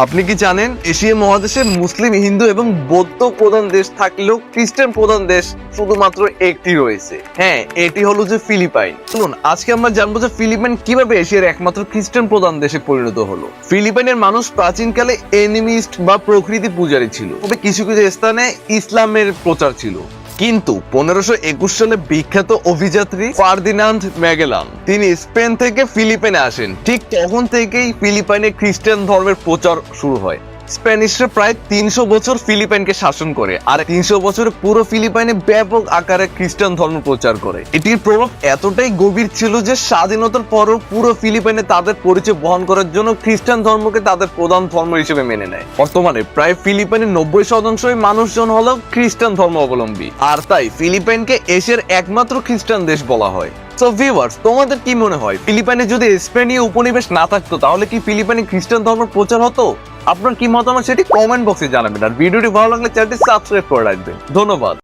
আপনি কি জানেন এশিয়া মহাদেশে মুসলিম, হিন্দু এবং বৌদ্ধ প্রধান দেশ থাকলেও খ্রিস্টান প্রধান দেশ শুধুমাত্র একটি রয়েছে। হ্যাঁ, এটি হলো যে ফিলিপাইন। শুনুন, আজকে আমরা জানবো যে ফিলিপাইন কিভাবে এশিয়ার একমাত্র খ্রিস্টান প্রধান দেশে পরিণত হলো। ফিলিপাইনের মানুষ প্রাচীনকালে এনিমিস্ট বা প্রকৃতি পূজারী ছিল, তবে কিছু কিছু স্থানে ইসলামের প্রচার ছিল। কিন্তু 1521 সালে বিখ্যাত অভিযাত্রী ফার্দিনান্দ ম্যাগেলান তিনি স্পেন থেকে ফিলিপাইনে আসেন। ঠিক তখন থেকেই ফিলিপাইনে খ্রিস্টান ধর্মের প্রচার শুরু হয়। স্প্যানিশরা প্রায় 300 বছর ফিলিপাইনকে শাসন করে, আর 300 বছরে পুরো ফিলিপাইনে ব্যাপক আকারে খ্রিস্টান ধর্ম প্রচার করে। এটির প্রভাব এতটাই গভীর ছিল যে স্বাধীনতার পরও পুরো ফিলিপাইনে তাদের পরিচয় বহন করার জন্য খ্রিস্টান ধর্মকে তাদের প্রধান ধর্ম হিসেবে মেনে নেয়। বর্তমানে প্রায় ফিলিপাইনের 90% মানুষজন হলো খ্রিস্টান ধর্ম অবলম্বী, আর তাই ফিলিপাইনকে এশিয়ার একমাত্র খ্রিস্টান দেশ বলা হয়। সো ভিউয়ার্স, তোমাদের কি মনে হয় ফিলিপাইনে যদি স্পেনীয় উপনিবেশ না থাকতো তাহলে কি ফিলিপাইনে খ্রিস্টান ধর্মের প্রচার হতো? আপনার কি মতামত সেটি কমেন্ট বক্সে জানাবেন, আর ভিডিওটি ভালো লাগলে চ্যানেলটি সাবস্ক্রাইব করে রাখবেন। ধন্যবাদ।